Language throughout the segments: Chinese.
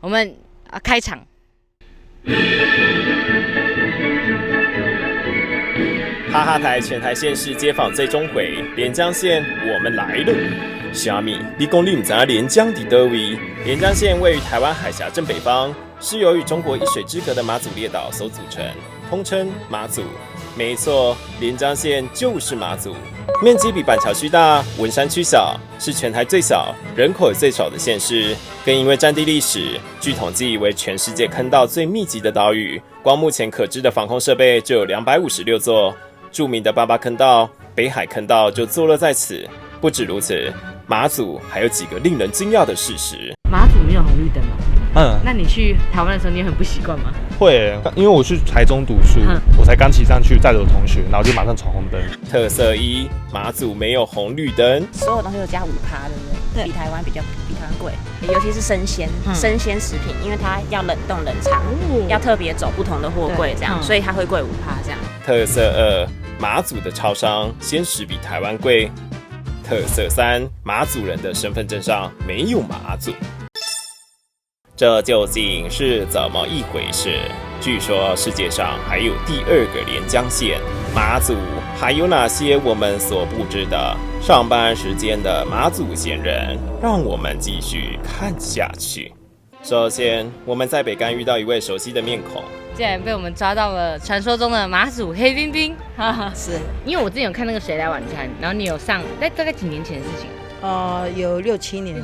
我们开场。哈哈台全台县市街访最终回，连江县我们来了。虾米，你讲你唔知道连江伫倒位？连江县位于台湾海峡正北方，是由与中国一水之隔的马祖列岛所组成，通称马祖。没错，连江县就是马祖，面积比板桥区大，文山区小，是全台最小、人口也最少的县市。更因为战地历史，据统计为全世界坑道最密集的岛屿，光目前可知的防空设备就有256座。著名的八八坑道、北海坑道就坐落在此。不止如此，马祖还有几个令人惊讶的事实。马祖没有红绿灯吗？那你去台湾的时候，你很不习惯吗？会，因为我去台中读书，我才刚骑上去，载着我同学，然后就马上闯红灯。特色一，马祖没有红绿灯，所有东西都加5%，对不对？比台湾比台湾贵，尤其是生鲜食品，因为它要冷冻冷藏，要特别走不同的货柜这样，所以它会贵5%这样。特色二，马祖的超商鲜食比台湾贵。特色三，马祖人的身份证上没有马祖。这究竟是怎么一回事？据说世界上还有第2个连江县马祖，还有哪些我们所不知的？上班时间的马祖县人，让我们继续看下去。首先，我们在北竿遇到一位熟悉的面孔，竟然被我们抓到了传说中的马祖黑冰冰。是因为我之前有看那个《谁来晚餐》，然后你有上，大概几年前的事情？有6、7年。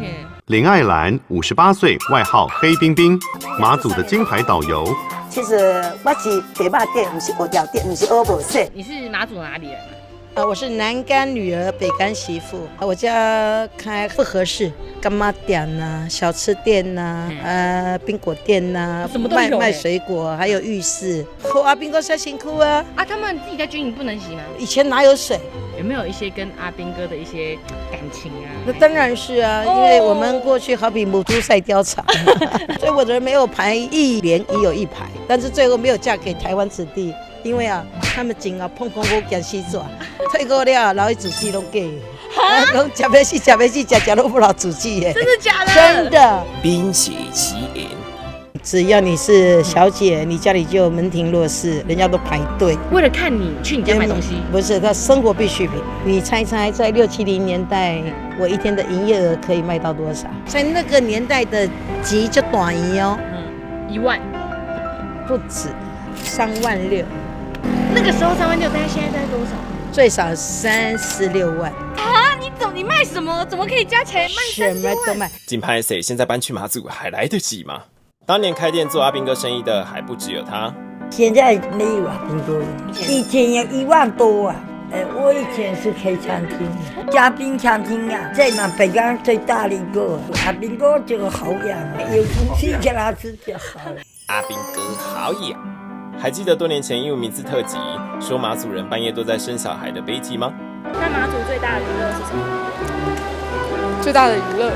林爱兰58岁，外号黑冰冰，马祖的金牌导游。其实我是北霸店，不是蚵条店，不是蚵宝社。你是马祖哪里人？我是南竿女儿，北竿媳妇。我家开复合式干妈店呐、小吃店呐、冰果店呐、什么都有卖水果，还有浴室。阿兵哥小辛苦啊！他们自己在军营不能洗吗？以前哪有水？有没有一些跟阿兵哥的一些感情啊？那当然是啊，因为我们过去好比母猪赛貂场，所以我的人没有排1连已有1排，但是最后没有嫁给台湾子弟。因为他们真碰我惊死抓，退过了，然后自己拢给，讲吃要死，吃都不老自己耶。真的假的？真的。冰雪奇缘，只要你是小姐，你家里就有门庭若市，人家都排队。为了看你去你家买东西？不是，它生活必需品。你猜猜，在60、70年代，我一天的营业额可以卖到多少？在那个年代的集就短宜哦，1万，不止，3万6。那个时候3万6，但是现在多少？最少36万啊！你卖什么？怎么可以加起来卖什么都卖？金拍谁？现在搬去马祖还来得及吗？当年开店做阿兵哥生意的还不只有他。现在没有阿兵哥，以前有1万多啊。我以前是开餐厅，嘉宾餐厅啊，在北竿最大的一个。阿兵哥这个好养啊，有东西给他吃就好了。阿兵哥好养。还记得多年前英文名字特辑说马祖人半夜都在生小孩的悲剧吗？那马祖最大的娱乐是什么？最大的娱乐，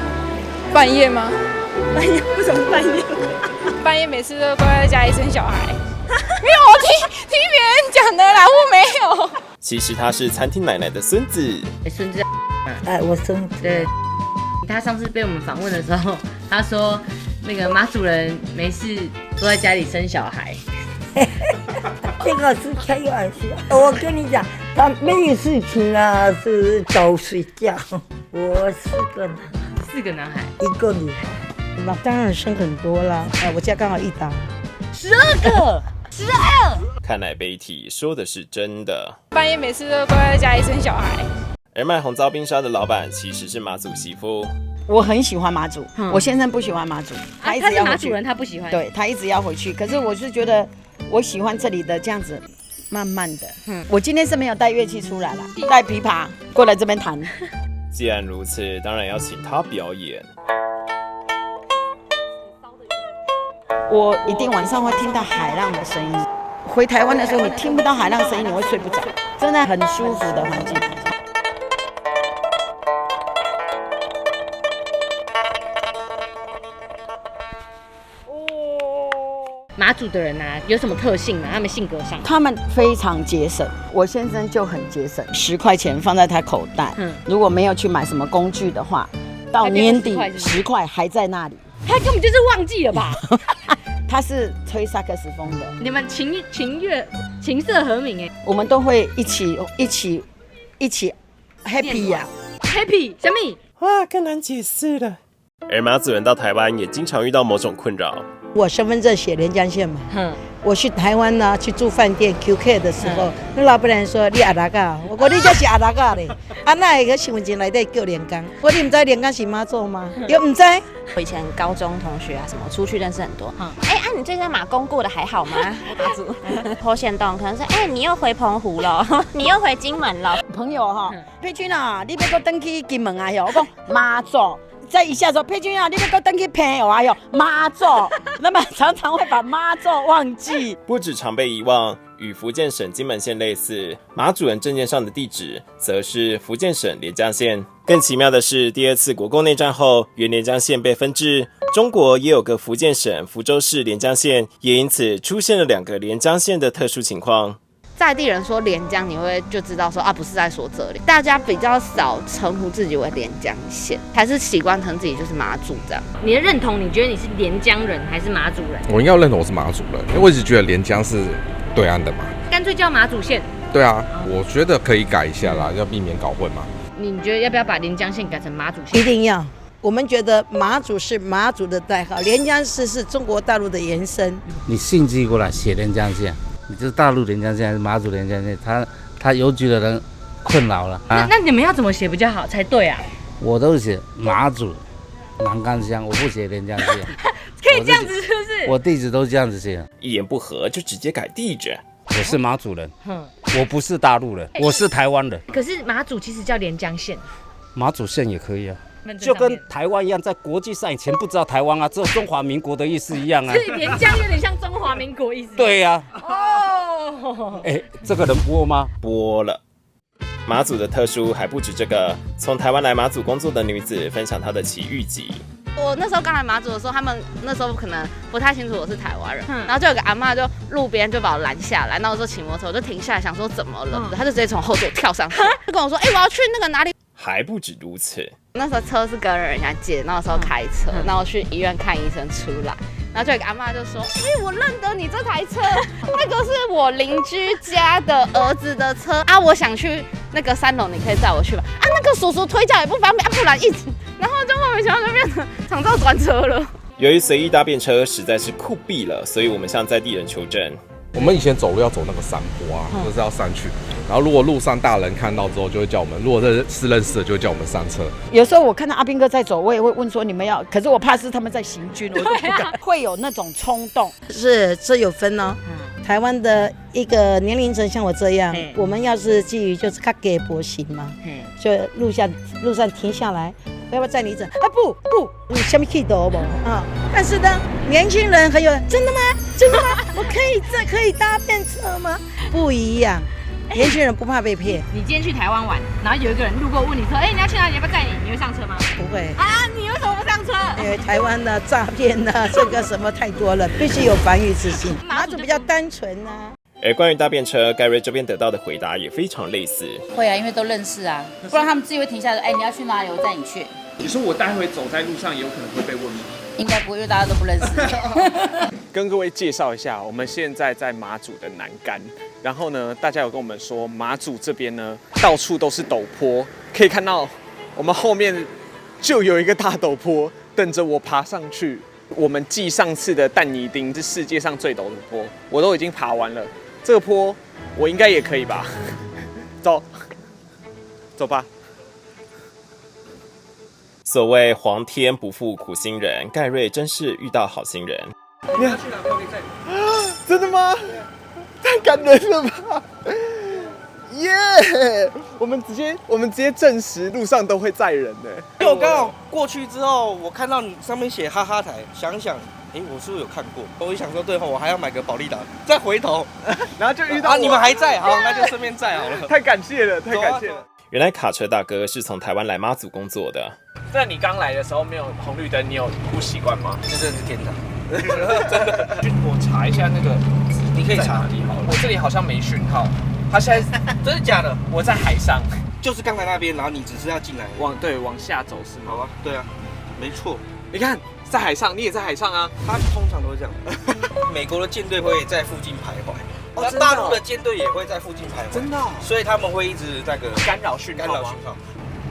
半夜吗？半夜？为什么半夜？半夜每次都乖在家里生小孩。没有，我听别人讲的啦，我没有。其实他是餐厅奶奶的孙子。孙子。我孙子。对。他上次被我们访问的时候，他说那个马祖人没事都在家里生小孩。这个是开玩笑，我跟你讲，他没有事情啊，是早睡觉。我4个男孩，1个女孩，那当然生很多啦。我家刚好1打，12个，12。看来北体说的是真的。半夜每次都乖在家里生小孩。而卖红糟冰沙的老板其实是马祖媳妇。我很喜欢马祖，我先生不喜欢马祖，他是马祖人，他不喜欢。对，他一直要回去，可是我是觉得。我喜欢这里的这样子，慢慢的。我今天是没有带乐器出来了，带琵琶过来这边弹。既然如此，当然要请他表演。我一定晚上会听到海浪的声音。回台湾的时候，你听不到海浪声音，你会睡不着，真的很舒服的环境。马祖的人啊，有什么特性吗？他们性格上，他们非常节省。我先生就很节省，10块钱放在他口袋。如果没有去买什么工具的话，到年底10块还在那里。他根本就是忘记了吧？他是吹萨克斯风的，你们情色和鸣哎，我们都会一起 happy 呀、happy 什么？哇，更难解释了。而马祖人到台湾也经常遇到某种困扰。我身份证写连江县嘛，我去台湾呢，去住饭店 QK 的时候，那老板娘说你阿达嘎，我说你这是阿达嘎嘞，那会个身份证内底叫连江，我你唔知连江是妈祖吗？又唔知。我以前高中同学啊，什么出去认识很多。你最近马公过得还好吗？马祖坡县洞可能是你又回澎湖了，你又回金门了。朋友哈，佩君啊，你要搁登去金门啊哟，我讲马祖。再一下说，佩君啊，你要搁登去朋友啊哟，妈祖，那么常常会把妈祖忘记。不止常被遗忘，与福建省金门县类似，马祖人证件上的地址则是福建省连江县。更奇妙的是，第二次国共内战后，原连江县被分治，中国也有个福建省福州市连江县，也因此出现了2个连江县的特殊情况。在地人说连江，你会就知道说不是在说这里。大家比较少称呼自己为连江县，还是习惯称自己就是马祖这样。你的认同，你觉得你是连江人还是马祖人？我应该认同我是马祖人，因为我一直觉得连江是对岸的嘛。干脆叫马祖县。对啊，我觉得可以改一下啦，要避免搞混嘛。你觉得要不要把连江县改成马祖县？一定要。我们觉得马祖是马祖的代号，连江市是中国大陆的延伸。你姓寄过来写连江县。你就是大陆连江县还是马祖连江县？他邮局的人困扰了啊。那你们要怎么写比较好才对啊？我都写马祖南竿乡，我不写连江县。可以这样子是不是？我地址都这样子写。一言不合就直接改地址。我是马祖人，我不是大陆人，我是台湾人。可是马祖其实叫连江县，马祖县也可以啊。就跟台湾一样，在国际上以前不知道台湾啊，只有中华民国的意思一样啊。所以连江有点像中华民国意思。对呀。这个能播吗？播了。马祖的特殊还不止这个，从台湾来马祖工作的女子分享她的奇遇记。我那时候刚来马祖的时候，他们那时候可能不太清楚我是台湾人，然后就有个阿嬷就路边就把我拦下来，然后我就骑摩托车，我就停下来想说怎么了，他就直接从后座跳上去，就跟我说，我要去那个哪里。还不止如此，那时候车是跟人家借，那时候开车，然后我去医院看医生出来，然后就有个阿嬷就说，我认得你这台车，那个是我邻居家的儿子的车啊，我想去那个3楼，你可以载我去吧？那个叔叔推脚也不方便，不然一直，然后就莫名其妙就变成长照专车了。由于随意搭便车实在是酷毙了，所以我们向在地人求证。我们以前走路要走那个山坡啊，就是要上去。然后如果路上大人看到之后，就会叫我们；如果是认识的，就会叫我们上车。有时候我看到阿兵哥在走，我也会问说你们要，可是我怕是他们在行军，我就不敢，会有那种冲动。是这有分哦。台湾的一个年龄层像我这样，我们要是基于就是较给薄型嘛，就路上停下来。要不要载你走？不，你下面可以走不？但是呢，年轻人很有真的吗？我可以搭便车吗？不一样，年轻人不怕被骗。你今天去台湾玩，然后有一个人路过问你说，你要去哪里？要不要载你？你会上车吗？不会啊！你为什么不上车？因为台湾的诈骗呢，这个什么太多了，必须有防御之心。马祖比较单纯啊。而关于搭便车，盖瑞这边得到的回答也非常类似。会啊，因为都认识啊，不然他们自己会停下来说，你要去哪里？我载你去。你说我待会走在路上也有可能会被问吗？应该不会，因为大家都不认识。跟各位介绍一下，我们现在在马祖的南竿，然后呢，大家有跟我们说，马祖这边呢到处都是陡坡，可以看到我们后面就有一个大陡坡等着我爬上去。我们继上次的但尼丁是世界上最陡的坡，我都已经爬完了，这个坡我应该也可以吧？走吧。所谓皇天不负苦心人，盖瑞真是遇到好心人。你要去哪边？真的吗？太感人了吧！耶！我们直接证实路上都会载人呢。因为我刚好过去之后，我看到你上面写哈哈台，想想，我是不是有看过？我一想说，对我还要买个保利达，再回头，然后就遇到你们还在，好，那就顺便载好了。太感谢了，太感谢了。原来卡车大哥是从台湾来马祖工作的。在你刚来的时候没有红绿灯，你有不习惯吗？这真的是天堂，真的。我查一下那个，你可以查哪里好了。我这里好像没讯号，他现在真的假的？我在海上，就是刚才那边，然后你只是要进来，往下走是吗？好啊，对啊，没错。你看在海上，你也在海上啊？他通常都是这样。美国的舰队会在附近徘徊，那真的大陆的舰队也会在附近徘徊，真的哦所以他们会一直那个干扰讯号吗干扰讯号。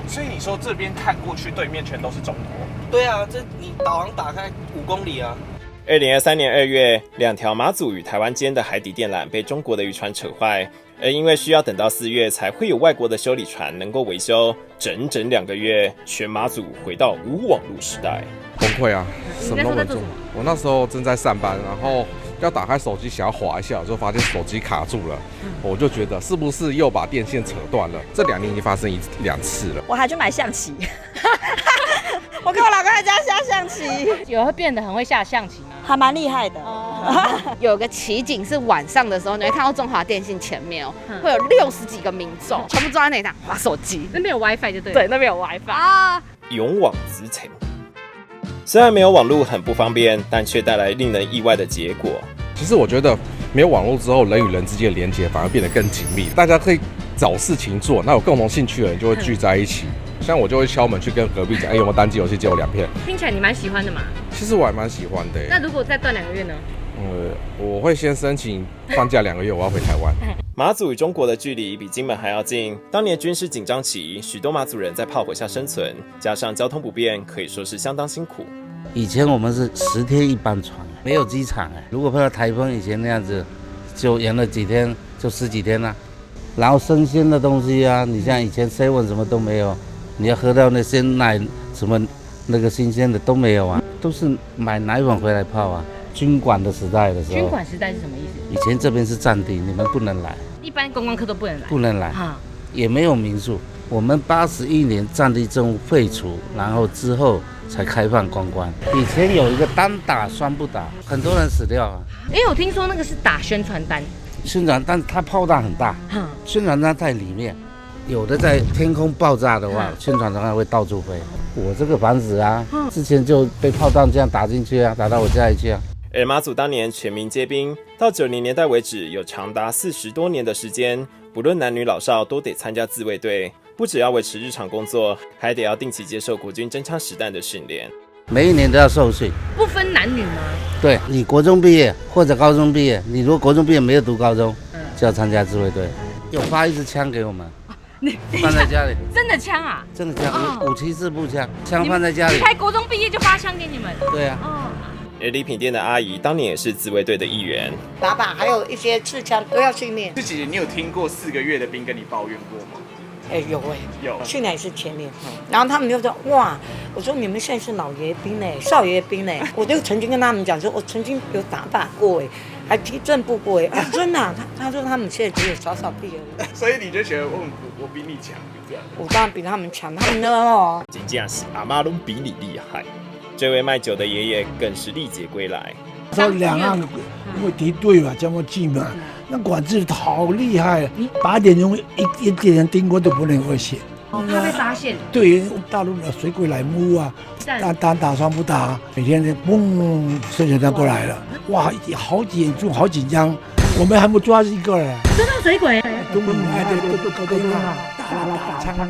所以你说这边看过去，对面全都是中国？对啊，这你导航打开5公里啊。2023年2月，2条马祖与台湾间的海底电缆被中国的渔船扯坏，而因为需要等到4月才会有外国的修理船能够维修，整整2个月，全马祖回到无网络时代。崩溃啊，什么都没做你那时候在做什么。我那时候正在上班，然后要打开手机想要滑一下，我就发现手机卡住了，我就觉得是不是又把电线扯断了？这2年已经发生2次了。我还去买象棋，我跟我老公在家下象棋，有会变得很会下象棋吗？还蛮厉害的。有个奇景是晚上的时候，你会看到中华电信前面哦，会有60几个民众，全部坐在那里玩手机。那边有 WiFi 就对了。对，那边有 WiFi 啊。勇往直前。虽然没有网络很不方便，但却带来令人意外的结果。其实我觉得没有网络之后，人与人之间的连结反而变得更紧密，大家可以找事情做，那有共同兴趣的人就会聚在一起。像我就会敲门去跟隔壁讲，有没有单机游戏借我2片？听起来你蛮喜欢的嘛。其实我还蛮喜欢的。那如果再断2个月呢？我会先申请放假2个月，我要回台湾。马祖与中国的距离比金门还要近，当年军事紧张期，许多马祖人在炮火下生存，加上交通不便，可以说是相当辛苦。以前我们是10天一班船，没有机场如果碰到台风，以前那样子，就延了几天，就10几天了。然后生鲜的东西啊，你像以前 7 什么都没有，你要喝到那些奶什么那个新鲜的都没有啊，都是买奶粉回来泡啊。军管的时代的时候，军管时代是什么意思？以前这边是战地，你们不能来，一般观光客都不能来，不能来，也没有民宿。我们81年战地政务废除，然后之后才开放观光。以前有一个单打双不打，很多人死掉啊。因为我听说那个是打宣传单，宣传单它炮弹很大，宣传单在里面，有的在天空爆炸的话，宣传单会到处飞。我这个房子啊，之前就被炮弹这样打进去啊，打到我家里去啊。而马祖当年全民皆兵，到90年代为止，有长达40多年的时间，不论男女老少都得参加自卫队，不只要维持日常工作，还得要定期接受国军真枪实弹的训练。每一年都要受训，不分男女吗？对，你国中毕业或者高中毕业，你如果国中毕业没有读高中，就要参加自卫队。有发一支枪给我们，放在家里。真的枪啊？真的枪，574步枪，枪放在家里。你才国中毕业就发枪给你们？对啊。而礼品店的阿姨当年也是自卫队的一员，打靶还有一些刺枪都要训练。是姐姐，你有听过4个月的兵跟你抱怨过吗？有。去年也是前年，然后他们就说哇，我说你们现在是老爷兵嘞，少爷兵嘞，我就曾经跟他们讲说，我曾经有打靶过哎，还踢正步过哎，真的啊，他说他们现在只有少屁而已。所以你就觉得我比你强，这样？我当然比他们强，他们呢真正是阿妈都比你厉害。这位卖酒的爷爷更是历劫归来。说两岸因为敌对嘛，这么近嘛，那管制好厉害，8点钟一点人经过都不能危险。怕被发现。对，大陆的水鬼来摸啊，打双不打，每天嘣，摄像头过来了，哇，好严重，好紧张，我们还没抓一个嘞。真的水鬼？都打枪。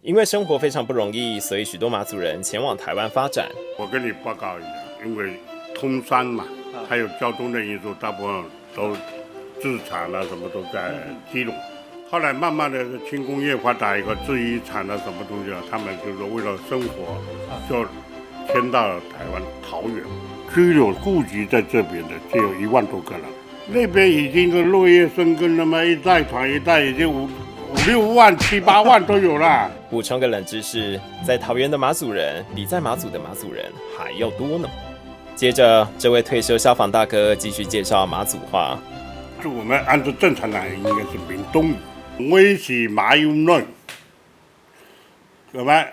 因为生活非常不容易，所以许多马祖人前往台湾发展。我跟你报告一下，因为通商嘛，还有交通的因素，大部分都制厂啊，什么都在基隆。后来慢慢的轻工业发达以后，制衣厂啊，什么东西啊，他们就是为了生活，就迁到了台湾桃园。居有户籍在这边的就有1万多个人，那边已经是落叶生根了嘛，一代传一代，已经5、6万、7、8万都有啦。补充个冷知识，在桃园的马祖人比在马祖的马祖人还要多呢。接着，这位退休消防大哥继续介绍马祖话。就我们按照正常来，应该是闽东语。我是马友嫩，有没有？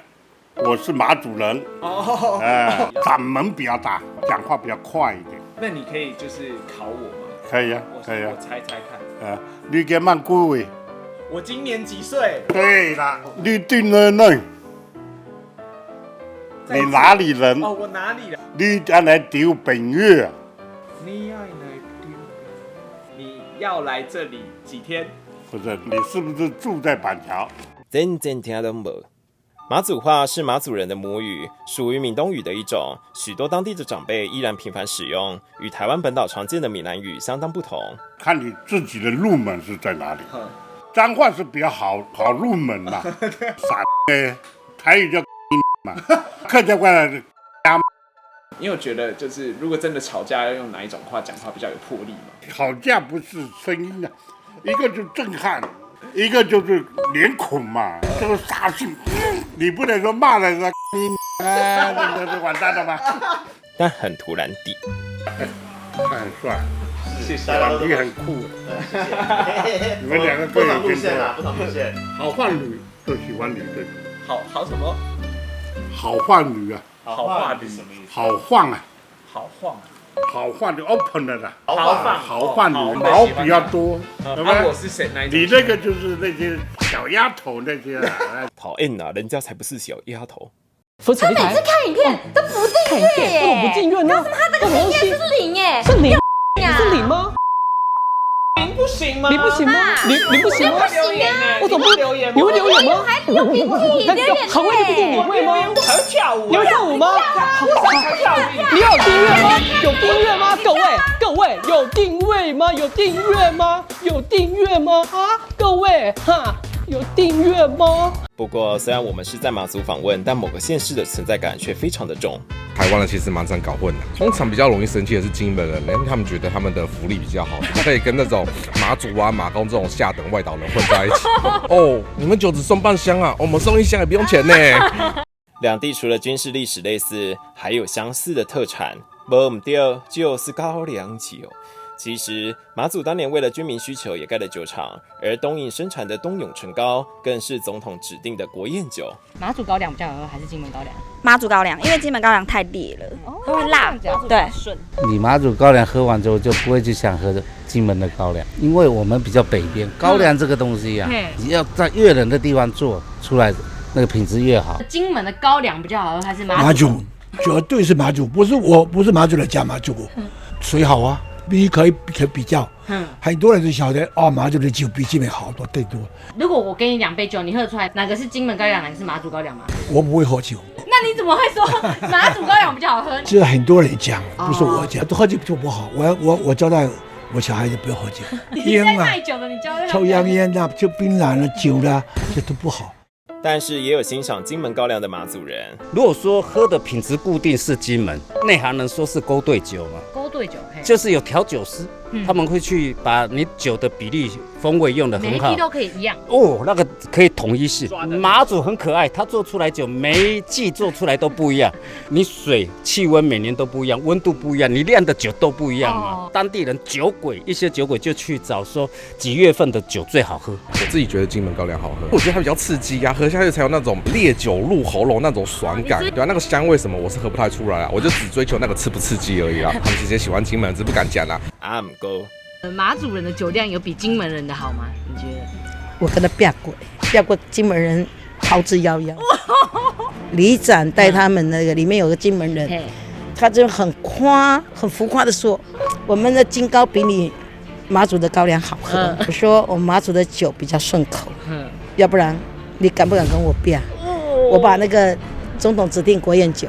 我是马祖人，嗓门比较大，讲话比较快一点。那你可以就是考我吗？可以啊，可以啊。我猜猜看。你今晚几岁？我今年几岁？对啦，你定了呢？你哪里人？哦，我哪里人？你要来丢本月啊？你要来丢？你要来这里几天？不是，你是不是住在板桥？真听都无。马祖话是马祖人的母语，属于闽东语的一种，许多当地的长辈依然频繁使用，与台湾本岛常见的闽南语相当不同。看你自己的入门是在哪里。彰化是比较好入门嘛，傻台语叫嘛，客家话的。你有觉得就是如果真的吵架要用哪一种话讲话比较有魄力吗？吵架不是声音啊，一个就震撼，一个就是脸孔嘛，这个杀性，你不能说骂人啊，这完蛋了吗？但很突然地，他很帅，谢谢，你很酷，你们两个不同路线啊，不同路线。好换女就喜欢你这个，好什么？好换女啊，好换女什么意思？好换啊，好换。好换就 open 了啦，好换女毛比较多，对吧？我是谁？你那个就是那些小丫头那些啊，讨厌啊，人家才不是小丫头。他每次看影片都不订阅耶，我不订阅呢？他这个订阅是零耶，是零，是零吗？零不行吗？你不行吗？你不行吗？不行啊！我怎么不留言？你会留言吗？还留鼻涕，留眼好会不定你会吗？还会跳舞？你会跳舞吗？你有订阅吗？有订阅吗？各位有订阅吗？有订阅吗？有订阅吗？啊，各位哈。有订阅吗？不过，虽然我们是在马祖访问，但某个县市的存在感却非常的重。台湾人其实蛮常搞混的，通常比较容易生气的是金门人，因为他们觉得他们的福利比较好，可以跟那种马祖啊、马公这种下等外岛人混在一起。哦，你们酒只送半箱啊，我们送1箱也不用钱呢。两地除了军事历史类似，还有相似的特产，没唔对，就是高粱酒。其实马祖当年为了军民需求也盖了酒厂，而东引生产的东永纯高更是总统指定的国宴酒。马祖高粱比较好喝还是金门高粱？马祖高粱，因为金门高粱太烈了，它会辣，对。你马祖高粱喝完之后就不会去想喝金门的高粱，因为我们比较北边，高粱这个东西啊，你要在越冷的地方做出来，那个品质越好。金门的高粱比较好喝还是马祖？绝对是马祖，不是马祖的假马祖，水好啊。可以比较，很多人就晓得哦，马祖的酒比金门好多对多。如果我给你2杯酒，你喝得出来哪个是金门高粱，哪个是马祖高粱吗？我不会喝酒。那你怎么会说马祖高粱比较好喝？这很多人讲，不是我讲，喝酒就不好。我交代我小孩子不要喝酒，烟啊，卖酒的你交代抽烟啦，就槟榔了、酒啦，这都不好。但是也有欣赏金门高粱的马祖人。如果说喝的品质固定是金门，内行人说是勾兑酒嘛，勾兑酒就是有调酒师，他们会去把你酒的比例、风味用得很好，每一批都可以一样哦，那个可以统一性。马祖很可爱，他做出来酒每一季做出来都不一样，你水气温每年都不一样，温度不一样，你酿的酒都不一样嘛。当地人酒鬼，一些酒鬼就去找说几月份的酒最好喝。我自己觉得金门高粱好喝，我觉得它比较刺激啊，喝下去才有那种烈酒入喉咙那种爽感。对啊，那个香味什么我是喝不太出来啊，我就只追求那个刺不刺激而已啊。他们其实喜欢金门，只不敢讲啊。唔够。马祖人的酒量有比金门人的好吗？你觉得？我跟他比过金门人逃之夭夭。里长带他们那个里面有个金门人，他就很浮夸的说，我们的金高比你马祖的高粱好喝。我说我们马祖的酒比较顺口，要不然你敢不敢跟我比？我把那个总统指定国宴酒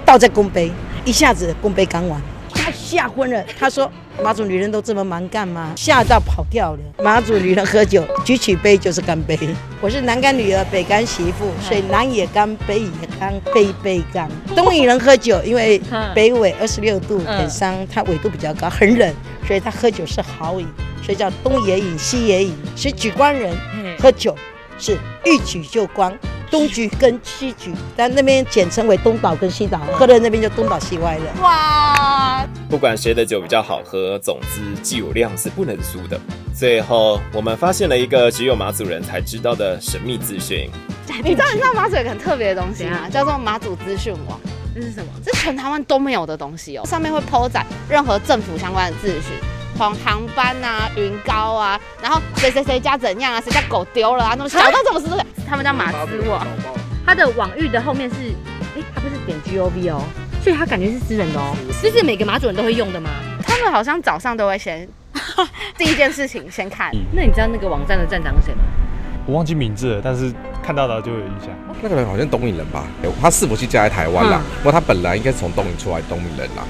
倒在公杯，一下子公杯刚完。他吓昏了，他说马祖女人都这么蛮干吗？吓到跑掉了。马祖女人喝酒，举起杯就是干杯。我是南干女儿，北干媳妇，所以南也干，北也干，杯杯干。东引人喝酒，因为北纬26度很伤，它纬度比较高，很冷，所以他喝酒是好饮，所以叫东也饮，西也饮。所以莒光人喝酒是一举就光。东莒跟西莒，但那边简称为东岛跟西岛，喝的那边就东倒西歪了。哇！不管谁的酒比较好喝，总之酒量是不能输的。最后，我们发现了一个只有马祖人才知道的神秘资讯。你知道马祖有个很特别的东西吗？叫做马祖资讯网。这是什么？这全台湾都没有的东西哦。上面会 po 载任何政府相关的资讯。航班啊，云高啊，然后谁家怎样啊，谁家狗丢了啊，那种小到这种事都有。他们叫马斯网，它的网域的后面是，它不是点 GOV 哦，所以它感觉是私人的哦。这是每个马主人都会用的吗？他们好像早上都会先第一件事情先看。那你知道那个网站的站长是谁吗？我忘记名字了，但是看到的就有印象。那个人好像东引人吧？他伺服器架在台湾啦，不过他本来应该从东引出来，东引人啦。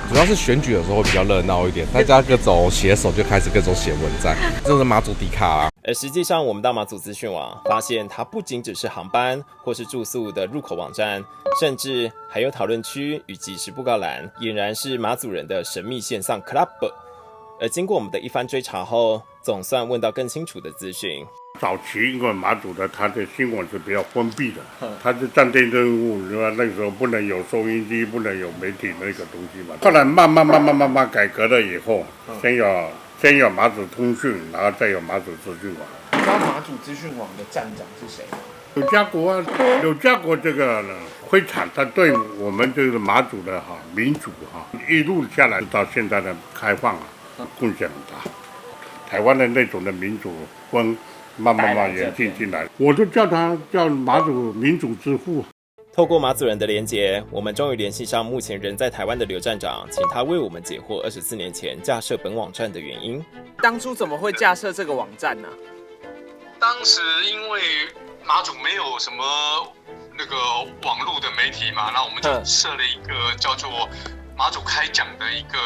主要是选举的时候会比较热闹一点，大家各种写手就开始各种写文章，这就是马祖迪卡啦。而实际上，我们到马祖资讯网发现，它不仅只是航班或是住宿的入口网站，甚至还有讨论区与即时布告栏，俨然是马祖人的神秘线上 club。而经过我们的一番追查后，总算问到更清楚的资讯。早期因为马祖的它的新闻是比较封闭的，它是战地任务，那个时候不能有收音机，不能有媒体那个东西嘛。后来慢慢改革了以后，先有马祖通讯，然后再有马祖资讯网。你知道马祖资讯网的站长是谁吗？柳家国啊，柳家国这个呢会产，他对我们这个马祖的民主一路下来到现在的开放贡献很大。台湾的那种的民主风慢慢演进进来，我就叫他叫马祖民主之父。透过马祖人的连结，我们终于联系上目前人在台湾的刘站长，请他为我们解惑24年前架设本网站的原因。当初怎么会架设这个网站呢？当时因为马祖没有什么那个网络的媒体嘛，那我们就设了一个叫做马祖开讲的一个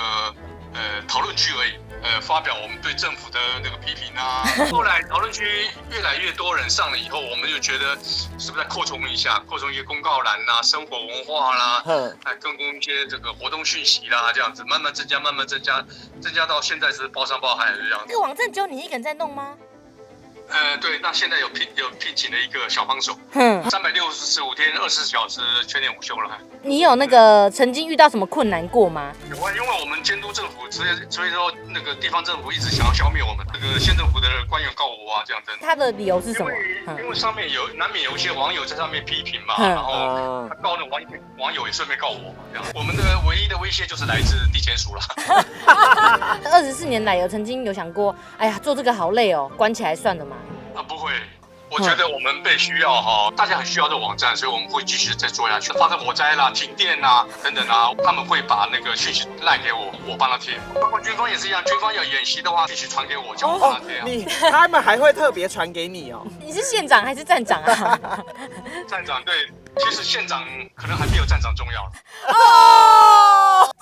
讨论区而已。发表我们对政府的那个批评啊。后来讨论区越来越多人上了以后，我们就觉得是不是再扩充一下，扩充一些公告栏啦、生活文化啦，更供一些这个活动讯息啦，这样子慢慢增加，增加到现在是包山包海的这样子。这个网站只有你一个人在弄吗？对，那现在有聘请了一个小帮手，365天24小时全年无休了。你有那个曾经遇到什么困难过吗？有啊，因为我们监督政府，所以说那个地方政府一直想要消灭我们，这个县政府的官员告我啊，这样子。他的理由是什么？因为上面难免有一些网友在上面批评嘛，然后他告那网友也顺便告我嘛，这样。我们的唯一的威胁就是来自地检署了。24年来有曾经有想过，哎呀，做这个好累哦，关起来算了嘛。不会，我觉得我们被需要大家很需要这个网站，所以我们会继续再做下去。发生火灾啦、停电啦等等啊，他们会把那个讯息赖给我，我帮他贴。包括军方也是一样，军方要演习的话，讯息传给我，叫我帮他贴。他们还会特别传给你哦。你是县长还是站长啊？站长，对，其实县长可能还没有站长重要。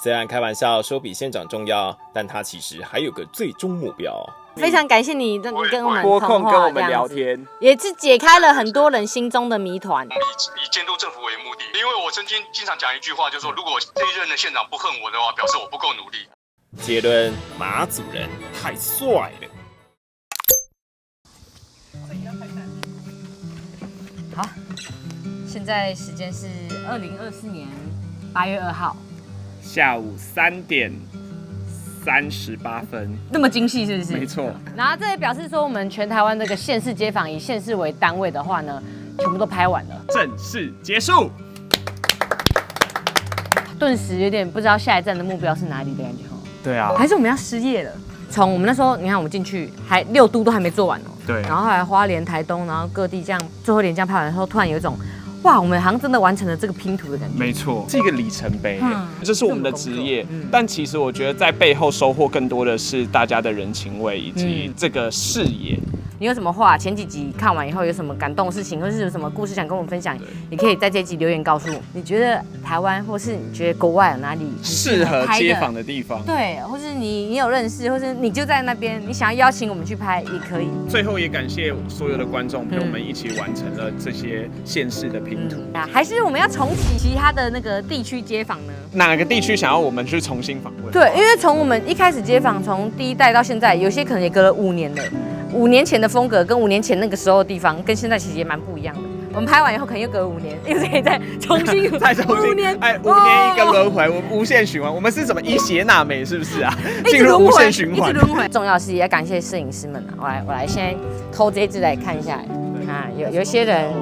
虽然开玩笑说比县长重要，但他其实还有个最终目标。非常感谢你跟我们拨空跟我们聊天，也是解开了很多人心中的谜团。以监督政府为目的，因为我曾经经常讲一句话，就是说，如果这一任的县长不恨我的话，表示我不够努力。结论：马祖人太帅了。好，现在时间是2024年8月2号下午3点38分，那么精细是不是？没错。然后这也表示说，我们全台湾这个县市街访以县市为单位的话呢，全部都拍完了，正式结束。顿时有点不知道下一站的目标是哪里的感觉哦。对啊，还是我们要失业了？从我们那时候，你看我们进去还6都还没做完哦。对。然后后来花莲、台东，然后各地这样最后连这样拍完的时候，突然有一种。哇，我们好像真的完成了这个拼图的感觉。没错，是一个里程碑，这是我们的职业。但其实我觉得在背后收获更多的是大家的人情味以及这个视野。你有什么话？前几集看完以后有什么感动的事情，或是有什么故事想跟我们分享？也可以在这集留言告诉我。你觉得台湾，或是你觉得国外有哪里适合街访的地方？对，或是你有认识，或是你就在那边，你想要邀请我们去拍也可以。最后也感谢所有的观众陪我们一起完成了这些县市的拼图。还是我们要重启其他的那个地区街访呢？哪个地区想要我们去重新访问？对，因为从我们一开始街访，从第1代到现在，有些可能也隔了5年了。5年前的风格跟5年前那个时候的地方，跟现在其实也蛮不一样的。我们拍完以后，可能又隔了5年，又可以再重新5年，哎，5年一个轮回，我们无限循环。我们是什么以血纳美，是不是啊？进入无限循环，一直轮回。重要是也要感谢摄影师们啊！我来先偷这一支来看一下啊，有一些人。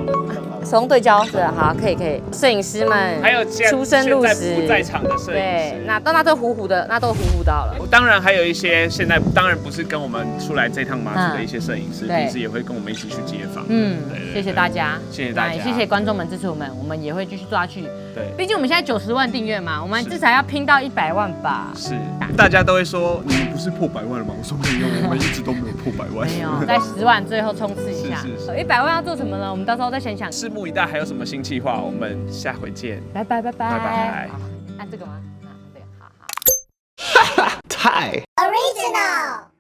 手动对焦是好，可以。摄影师们还有出生入死不在场的摄影师，对，那都糊糊的，那都糊糊到了。当然还有一些现在当然不是跟我们出来这趟马祖的一些摄影师，平时也会跟我们一起去街访。对。对，谢谢大家，谢谢大家，也谢谢观众们支持我们，我们也会继续做下去。对，毕竟我们现在90万订阅嘛，我们至少要拼到100万吧。是，大家都会说你们不是破100万了吗？我说没有，我们一直都没有破100万。没有，在10万最后冲刺一下。是100万要做什么呢？我们到时候再想想。拭目以待，还有什么新计划？我们下回见。拜拜。好，按这个吗？这个，好。太 original。